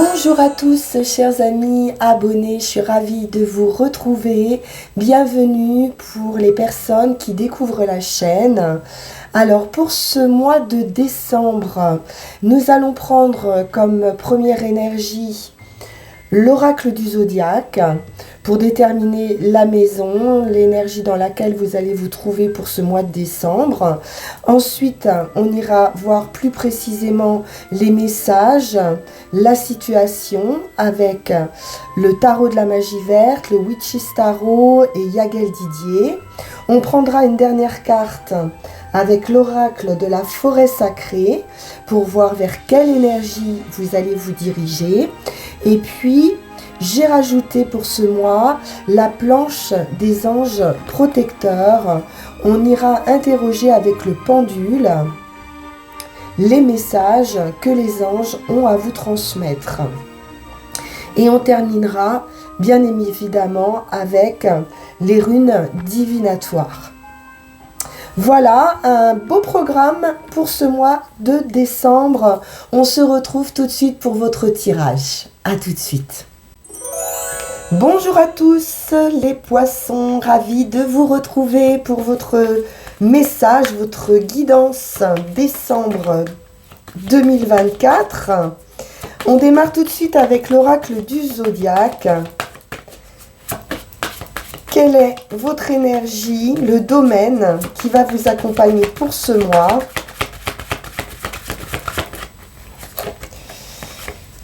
Bonjour à tous, chers amis abonnés, je suis ravie de vous retrouver. Bienvenue pour les personnes qui découvrent la chaîne. Alors pour ce mois de décembre, nous allons prendre comme première énergie l'oracle du zodiaque pour déterminer la maison, l'énergie dans laquelle vous allez vous trouver pour ce mois de décembre. Ensuite, on ira voir plus précisément les messages, la situation avec le tarot de la magie verte, le Witch's Tarot et Yagel Didier. On prendra une dernière carte avec l'oracle de la forêt sacrée pour voir vers quelle énergie vous allez vous diriger. Et puis, j'ai rajouté pour ce mois la planche des anges protecteurs. On ira interroger avec le pendule les messages que les anges ont à vous transmettre. Et on terminera bien évidemment avec les runes divinatoires. Voilà un beau programme pour ce mois de décembre. On se retrouve tout de suite pour votre tirage. À tout de suite. Bonjour à tous les poissons, ravis de vous retrouver pour votre message, votre guidance décembre 2024. On démarre tout de suite avec l'oracle du zodiaque. Quelle est votre énergie, le domaine qui va vous accompagner pour ce mois?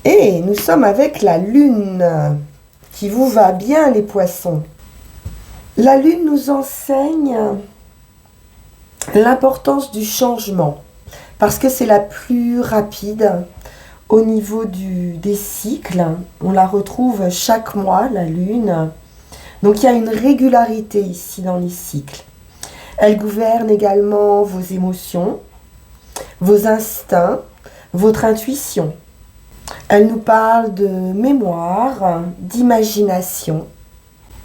Et nous sommes avec la lune qui vous va bien les poissons. La lune nous enseigne l'importance du changement parce que c'est la plus rapide au niveau des cycles. On la retrouve chaque mois, la lune. Donc il y a une régularité ici dans les cycles. Elle gouverne également vos émotions, vos instincts, votre intuition. Elle nous parle de mémoire, d'imagination,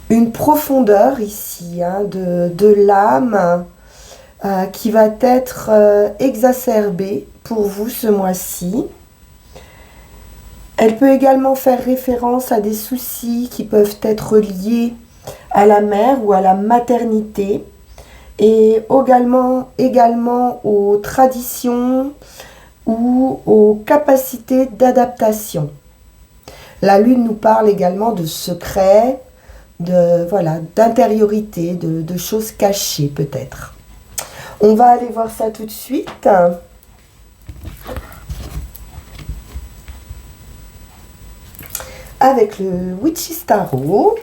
une profondeur ici de l'âme qui va être exacerbée pour vous ce mois-ci. Elle peut également faire référence à des soucis qui peuvent être liés à la mère ou à la maternité et également aux traditions ou aux capacités d'adaptation. La lune nous parle également de secrets, d'intériorité, de choses cachées peut-être. On va aller voir ça tout de suite. Avec le Witch's Tarot.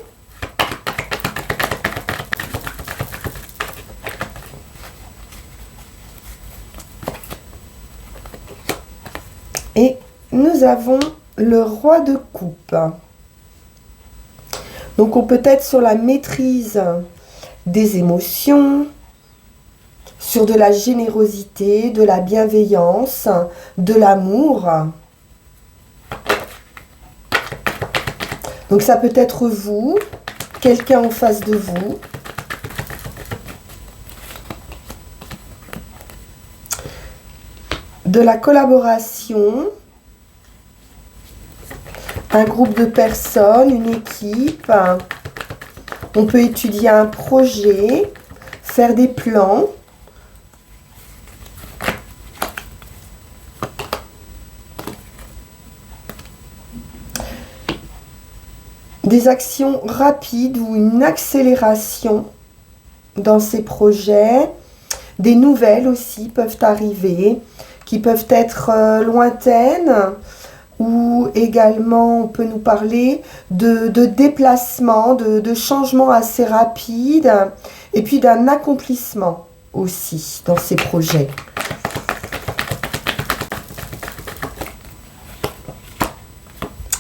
Et nous avons le roi de coupe. Donc on peut être sur la maîtrise des émotions, sur de la générosité, de la bienveillance, de l'amour. Donc ça peut être vous, quelqu'un en face de vous. De la collaboration, un groupe de personnes, une équipe. On peut étudier un projet, faire des plans. Des actions rapides ou une accélération dans ces projets. Des nouvelles aussi peuvent arriver, qui peuvent être lointaines, ou également on peut nous parler de déplacements, de changements assez rapides, et puis d'un accomplissement aussi dans ces projets.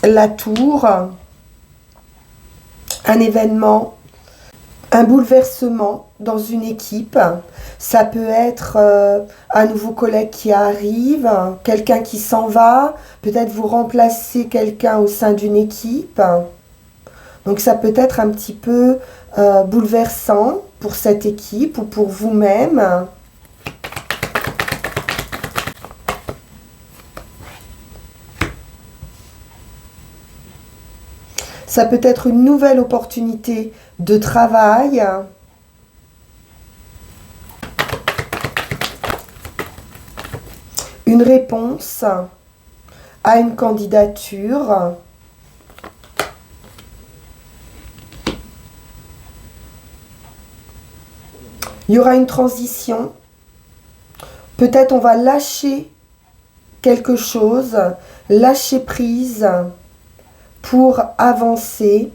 La tour, un événement, un bouleversement dans une équipe. Ça peut être un nouveau collègue qui arrive, quelqu'un qui s'en va, peut-être vous remplacez quelqu'un au sein d'une équipe. Donc ça peut être un petit peu bouleversant pour cette équipe ou pour vous-même. Ça peut être une nouvelle opportunité de travail. Une réponse à une candidature. Il y aura une transition. Peut-être on va lâcher quelque chose, lâcher prise pour avancer,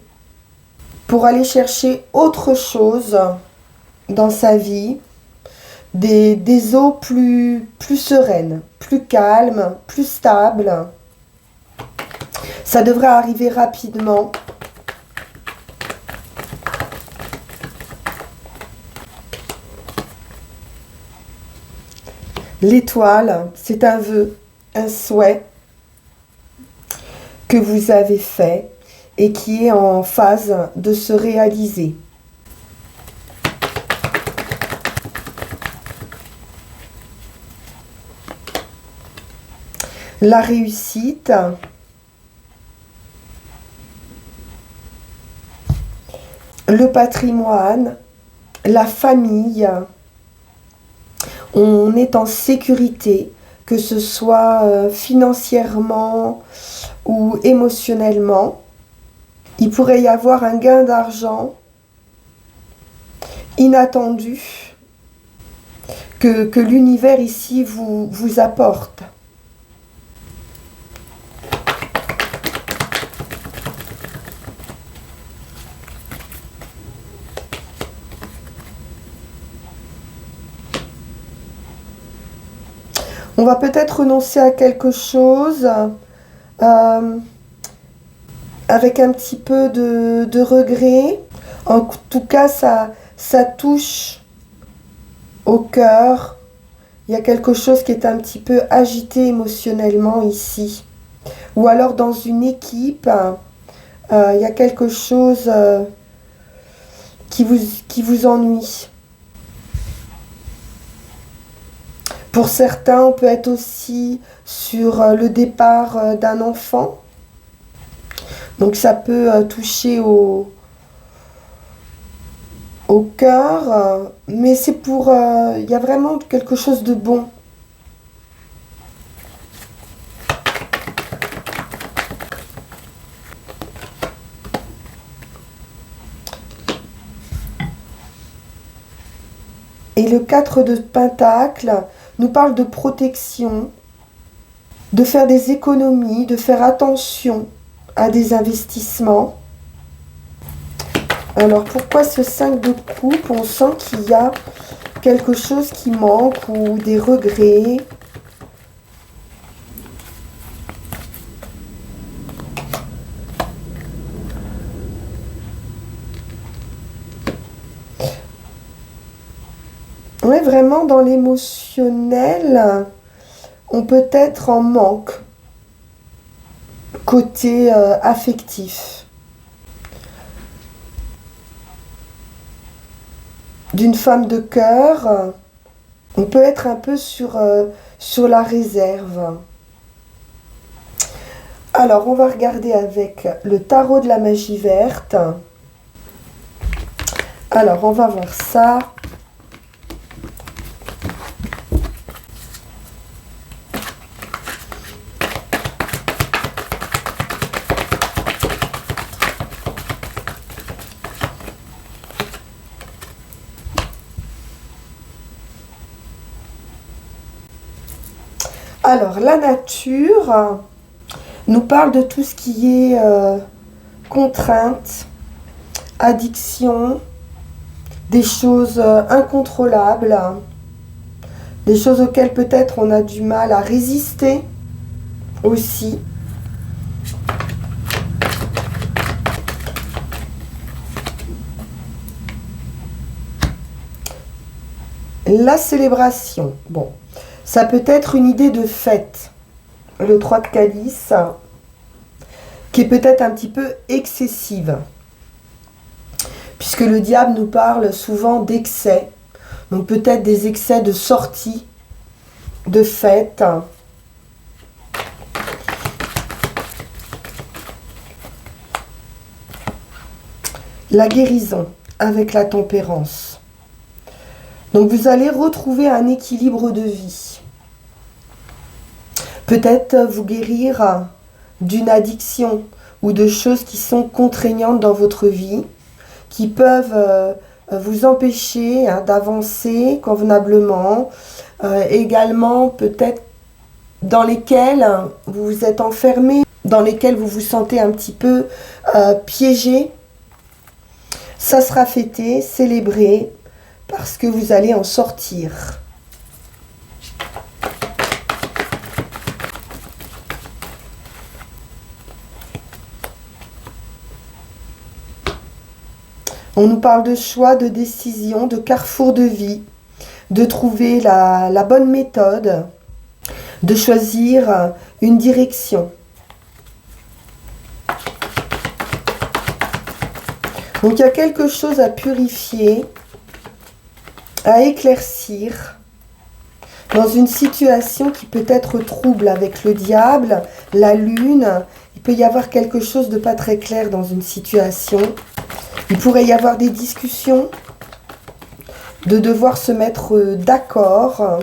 pour aller chercher autre chose dans sa vie, des eaux plus sereines, plus calmes, plus stables. Ça devrait arriver rapidement. L'étoile, c'est un vœu, un souhait que vous avez fait et qui est en phase de se réaliser. La réussite, le patrimoine, la famille. On est en sécurité, que ce soit financièrement ou émotionnellement. Il pourrait y avoir un gain d'argent inattendu que l'univers ici vous apporte. On va peut-être renoncer à quelque chose avec un petit peu de regret. En tout cas, ça touche au cœur. Il y a quelque chose qui est un petit peu agité émotionnellement ici. Ou alors dans une équipe, il y a quelque chose qui vous ennuie. Pour certains, on peut être aussi sur le départ d'un enfant. Donc ça peut toucher au cœur, mais c'est pour... il y a vraiment quelque chose de bon. Et le 4 de Pentacle nous parle de protection, de faire des économies, de faire attention à des investissements. Alors pourquoi ce 5 de coupe? On sent qu'il y a quelque chose qui manque ou des regrets. Oui, vraiment dans l'émotionnel, on peut être en manque côté affectif. D'une femme de cœur, on peut être un peu sur la réserve. Alors, on va regarder avec le tarot de la magie verte. Alors, on va voir ça. Alors, la nature nous parle de tout ce qui est contrainte, addiction, des choses incontrôlables, des choses auxquelles peut-être on a du mal à résister aussi. La célébration, bon, ça peut être une idée de fête. Le 3 de calice, qui est peut-être un petit peu excessive. Puisque le diable nous parle souvent d'excès. Donc peut-être des excès de sortie, de fête. la guérison avec la tempérance. Donc vous allez retrouver un équilibre de vie. Peut-être vous guérir d'une addiction ou de choses qui sont contraignantes dans votre vie, qui peuvent vous empêcher d'avancer convenablement. Également peut-être dans lesquelles vous vous êtes enfermé, dans lesquelles vous vous sentez un petit peu piégé. Ça sera fêté, célébré, parce que vous allez en sortir. On nous parle de choix, de décision, de carrefour de vie, de trouver la bonne méthode, de choisir une direction. Donc il y a quelque chose à purifier, à éclaircir dans une situation qui peut être trouble avec le diable, la lune. Il peut y avoir quelque chose de pas très clair dans une situation. Il pourrait y avoir des discussions, de devoir se mettre d'accord.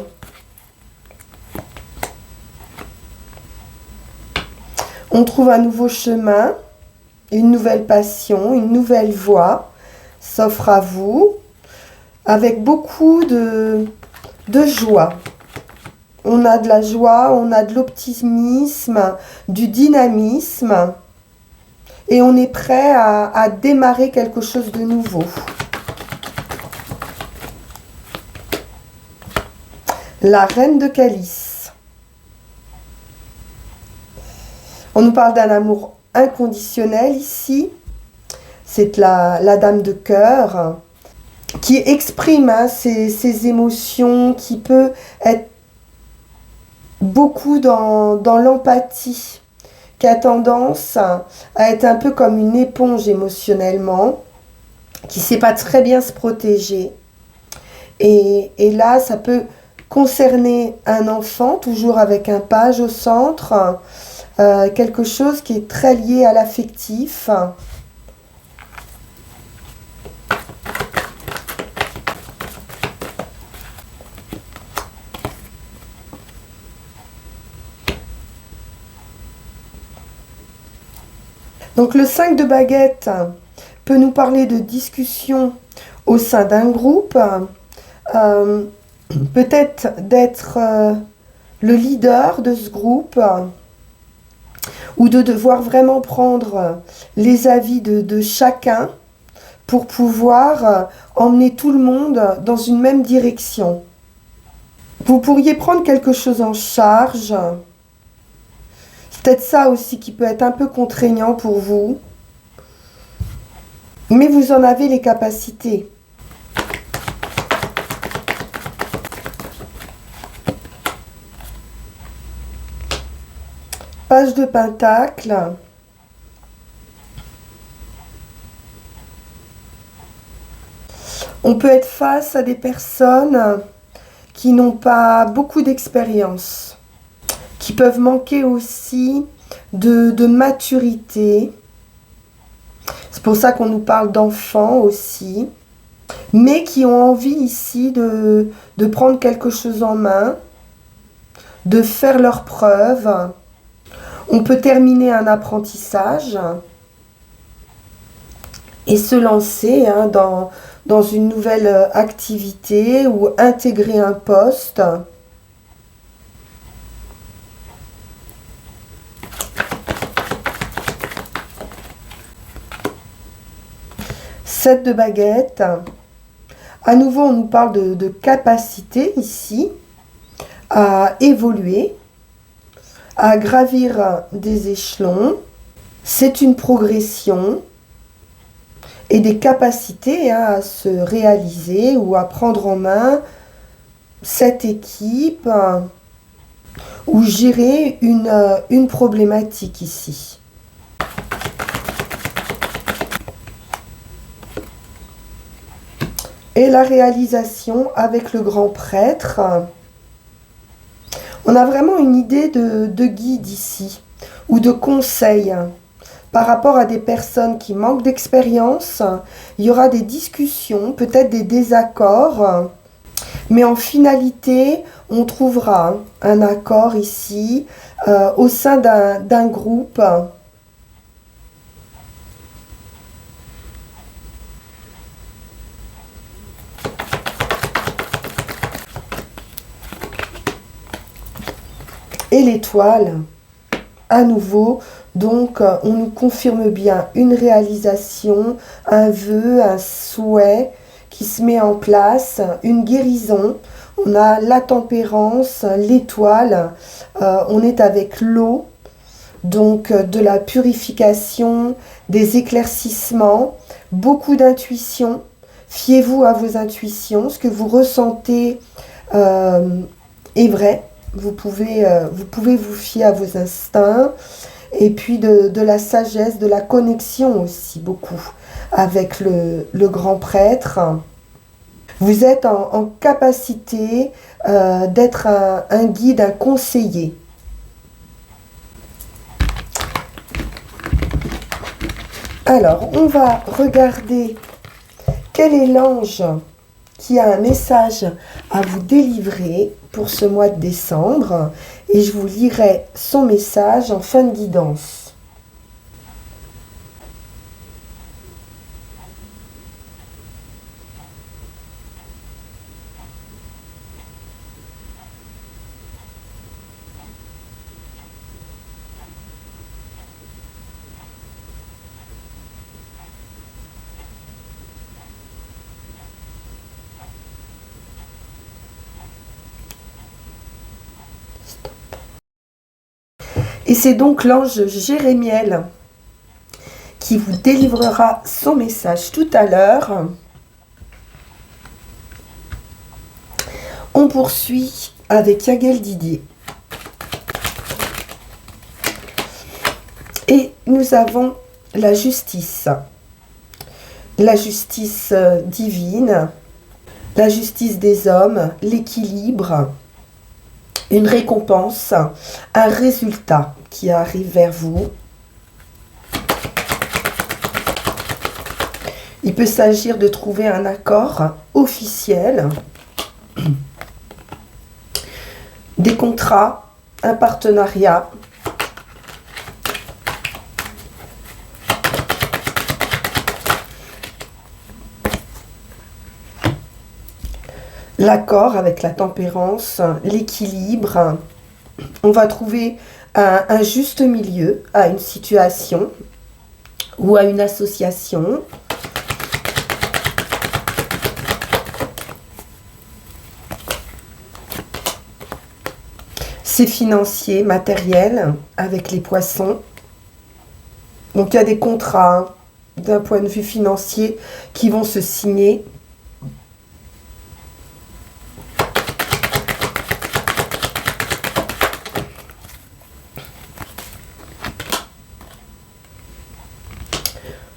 On trouve un nouveau chemin, une nouvelle passion, une nouvelle voie s'offre à vous avec beaucoup de joie. On a de la joie, on a de l'optimisme, du dynamisme et on est prêt à démarrer quelque chose de nouveau. La reine de calice. On nous parle d'un amour inconditionnel ici. C'est la dame de cœur qui exprime ses émotions, qui peut être beaucoup dans l'empathie, qui a tendance à être un peu comme une éponge émotionnellement, qui ne sait pas très bien se protéger. Et là, ça peut concerner un enfant, toujours avec un page au centre, quelque chose qui est très lié à l'affectif. Donc le 5 de baguette peut nous parler de discussion au sein d'un groupe, peut-être d'être le leader de ce groupe, ou de devoir vraiment prendre les avis de chacun pour pouvoir emmener tout le monde dans une même direction. Vous pourriez prendre quelque chose en charge. C'est peut-être ça aussi qui peut être un peu contraignant pour vous. Mais vous en avez les capacités. Page de Pentacle. On peut être face à des personnes qui n'ont pas beaucoup d'expérience, qui peuvent manquer aussi de maturité. C'est pour ça qu'on nous parle d'enfants aussi, mais qui ont envie ici de prendre quelque chose en main, de faire leurs preuves. On peut terminer un apprentissage et se lancer dans une nouvelle activité ou intégrer un poste. Sept de baguette. À nouveau, on nous parle de capacité ici à évoluer, à gravir des échelons. C'est une progression et des capacités à se réaliser ou à prendre en main cette équipe ou gérer une problématique ici. Et la réalisation avec le grand prêtre. On a vraiment une idée de guide ici, ou de conseil, par rapport à des personnes qui manquent d'expérience. Il y aura des discussions, peut-être des désaccords, mais en finalité, on trouvera un accord ici au sein d'un groupe. Et l'étoile, à nouveau, donc on nous confirme bien une réalisation, un vœu, un souhait qui se met en place, une guérison. On a la tempérance, l'étoile, on est avec l'eau, donc de la purification, des éclaircissements, beaucoup d'intuition. Fiez-vous à vos intuitions, ce que vous ressentez est vrai. Vous pouvez vous fier à vos instincts et puis de la sagesse, de la connexion aussi beaucoup avec le grand prêtre. Vous êtes en capacité d'être un guide, un conseiller. Alors, on va regarder quel est l'ange qui a un message à vous délivrer pour ce mois de décembre. Et je vous lirai son message en fin de guidance. Et c'est donc l'ange Jérémiel qui vous délivrera son message tout à l'heure. On poursuit avec Yagel Didier. Et nous avons la justice divine, la justice des hommes, l'équilibre, une récompense, un résultat qui arrive vers vous. Il peut s'agir de trouver un accord officiel, des contrats, un partenariat. L'accord avec la tempérance, l'équilibre. On va trouver un juste milieu à une situation ou à une association. C'est financier, matériel, avec les poissons. Donc il y a des contrats d'un point de vue financier qui vont se signer.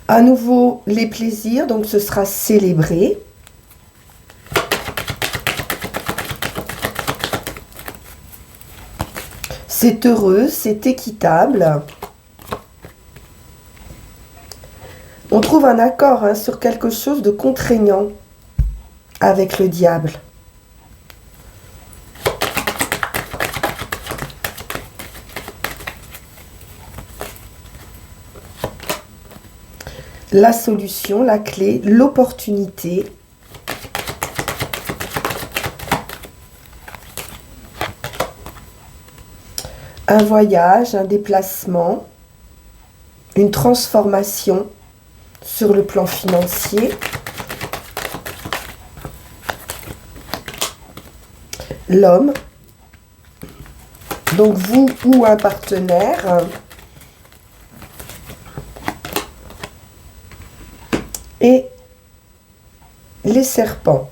À nouveau, les plaisirs, donc ce sera célébré. C'est heureux, c'est équitable. On trouve un accord sur quelque chose de contraignant avec le diable. La solution, la clé, l'opportunité. Un voyage, un déplacement, une transformation sur le plan financier. L'homme, donc vous ou un partenaire. Et les serpents.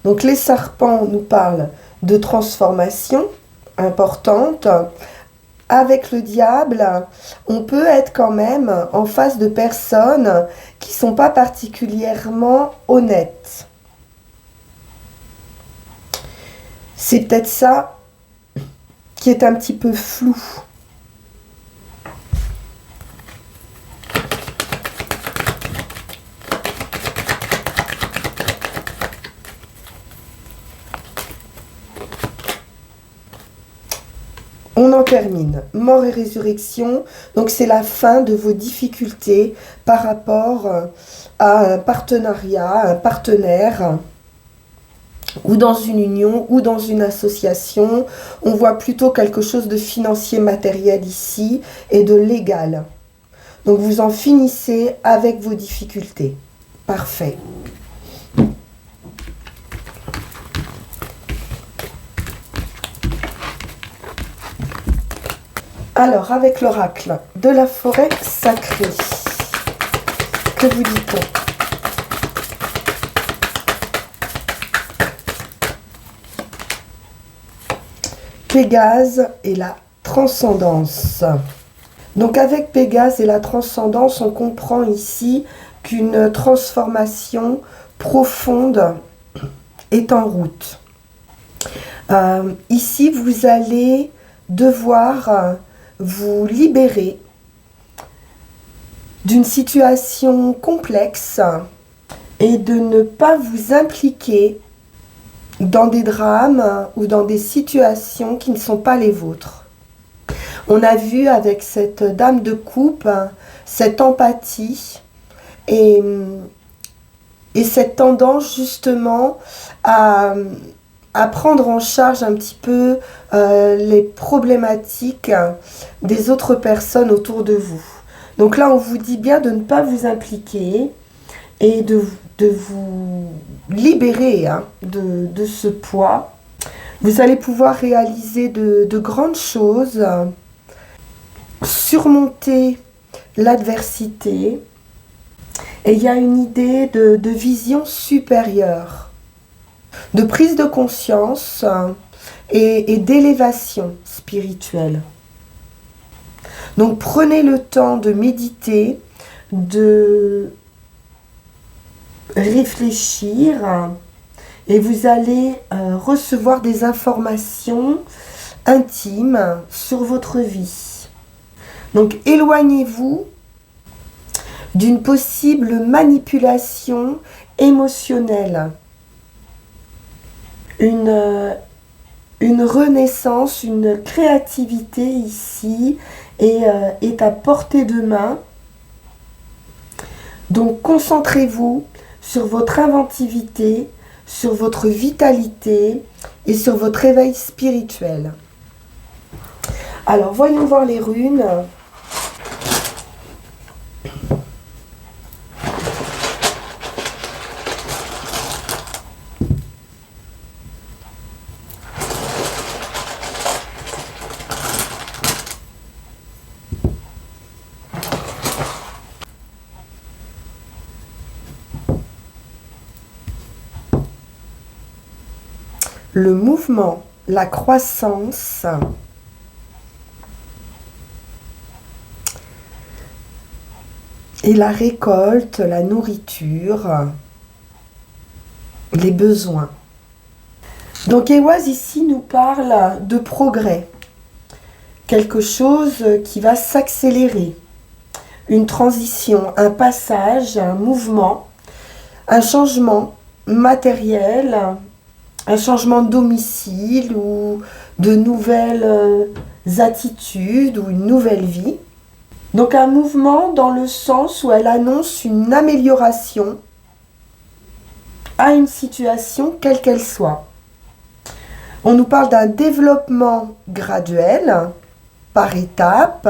Donc les serpents nous parlent de transformation importante. Avec le diable, on peut être quand même en face de personnes qui ne sont pas particulièrement honnêtes. C'est peut-être ça qui est un petit peu flou. termine. Mort et résurrection, donc c'est la fin de vos difficultés par rapport à un partenariat, un partenaire, ou dans une union, ou dans une association. On voit plutôt quelque chose de financier, matériel ici, et de légal. Donc vous en finissez avec vos difficultés. Parfait. Alors, avec l'oracle de la forêt sacrée, que vous dit-on? Pégase et la transcendance. Donc avec Pégase et la transcendance, on comprend ici qu'une transformation profonde est en route. Ici, vous allez devoir vous libérer d'une situation complexe et de ne pas vous impliquer dans des drames ou dans des situations qui ne sont pas les vôtres. On a vu avec cette dame de coupe cette empathie et cette tendance justement à prendre en charge un petit peu les problématiques des autres personnes autour de vous. Donc là, on vous dit bien de ne pas vous impliquer et de vous libérer de ce poids. Vous allez pouvoir réaliser de grandes choses, surmonter l'adversité, et il y a une idée de vision supérieure, de prise de conscience et d'élévation spirituelle. Donc prenez le temps de méditer, de réfléchir, et vous allez recevoir des informations intimes sur votre vie. Donc éloignez-vous d'une possible manipulation émotionnelle. Une renaissance, une créativité ici est à portée de main. Donc concentrez-vous sur votre inventivité, sur votre vitalité et sur votre éveil spirituel. Alors voyons voir les runes. Le mouvement, la croissance, et la récolte, la nourriture, les besoins. Donc Ehwaz ici nous parle de progrès, quelque chose qui va s'accélérer, une transition, un passage, un mouvement, un changement matériel, un changement de domicile ou de nouvelles attitudes ou une nouvelle vie. Donc un mouvement dans le sens où elle annonce une amélioration à une situation quelle qu'elle soit. On nous parle d'un développement graduel, par étapes,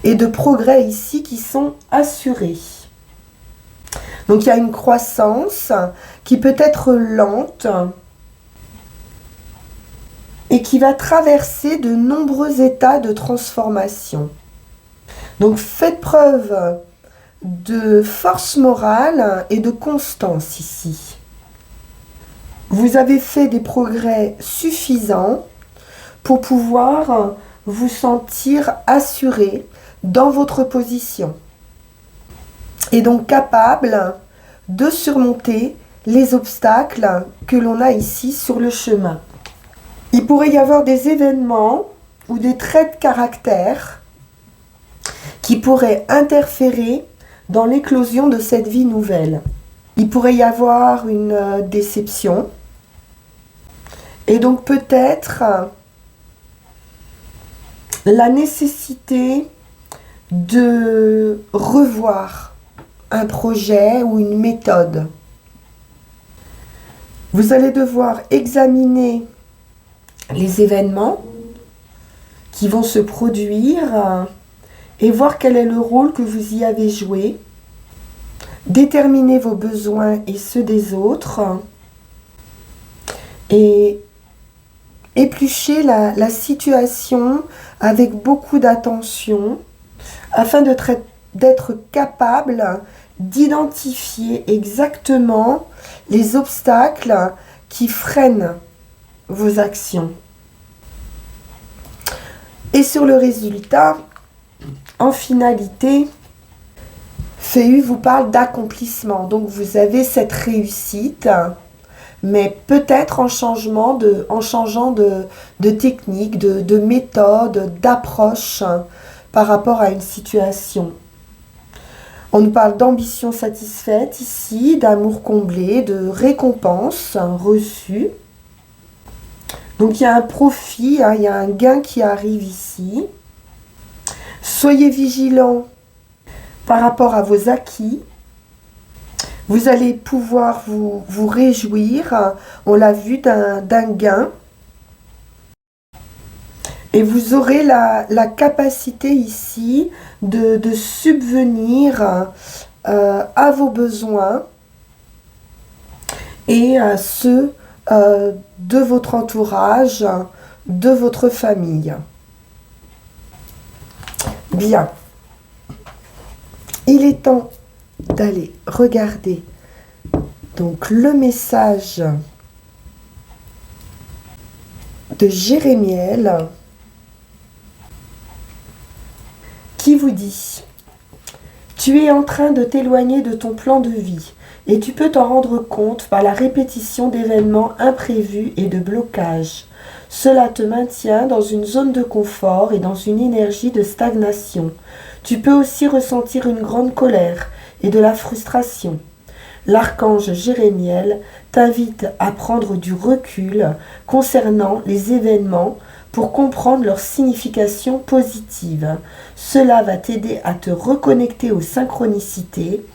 et de progrès ici qui sont assurés. Donc il y a une croissance qui peut être lente et qui va traverser de nombreux états de transformation. Donc faites preuve de force morale et de constance ici. Vous avez fait des progrès suffisants pour pouvoir vous sentir assuré dans votre position. Et donc capable de surmonter les obstacles que l'on a ici sur le chemin. Il pourrait y avoir des événements ou des traits de caractère qui pourraient interférer dans l'éclosion de cette vie nouvelle. Il pourrait y avoir une déception et donc peut-être la nécessité de revoir un projet ou une méthode. Vous allez devoir examiner les événements qui vont se produire et voir quel est le rôle que vous y avez joué. Déterminer vos besoins et ceux des autres et éplucher la situation avec beaucoup d'attention afin d'être capable d'identifier exactement les obstacles qui freinent vos actions. Et sur le résultat, en finalité, Féu vous parle d'accomplissement. Donc vous avez cette réussite, mais peut-être en changeant de technique, de méthode, d'approche par rapport à une situation. On nous parle d'ambition satisfaite ici, d'amour comblé, de récompense reçue. Donc il y a un profit, il y a un gain qui arrive ici. Soyez vigilants par rapport à vos acquis. Vous allez pouvoir vous réjouir, on l'a vu, d'un gain. Et vous aurez la capacité ici de subvenir à vos besoins et à ceux de votre entourage, de votre famille. Bien. Il est temps d'aller regarder donc le message de Jérémiel qui vous dit: tu es en train de t'éloigner de ton plan de vie et tu peux t'en rendre compte par la répétition d'événements imprévus et de blocages. Cela te maintient dans une zone de confort et dans une énergie de stagnation. Tu peux aussi ressentir une grande colère et de la frustration. L'archange Jérémiel t'invite à prendre du recul concernant les événements pour comprendre leur signification positive. Cela va t'aider à te reconnecter aux synchronicités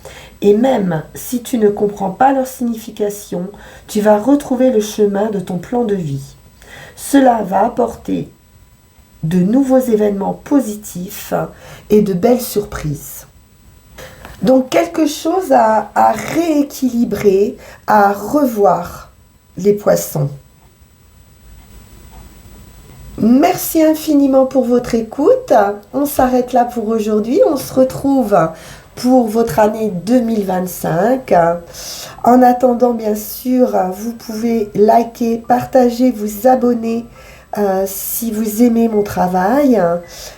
et même si tu ne comprends pas leur signification, tu vas retrouver le chemin de ton plan de vie. Cela va apporter de nouveaux événements positifs et de belles surprises. Donc quelque chose à rééquilibrer, à revoir les poissons. Merci infiniment pour votre écoute. On s'arrête là pour aujourd'hui. On se retrouve pour votre année 2025. En attendant, bien sûr, vous pouvez liker, partager, vous abonner si vous aimez mon travail,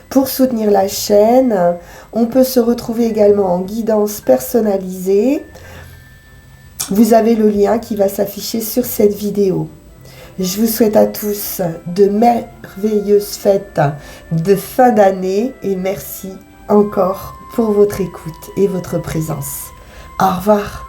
pour soutenir la chaîne. On peut se retrouver également en guidance personnalisée. Vous avez le lien qui va s'afficher sur cette vidéo. Je vous souhaite à tous de merveilleuses fêtes de fin d'année et merci encore pour votre écoute et votre présence. Au revoir.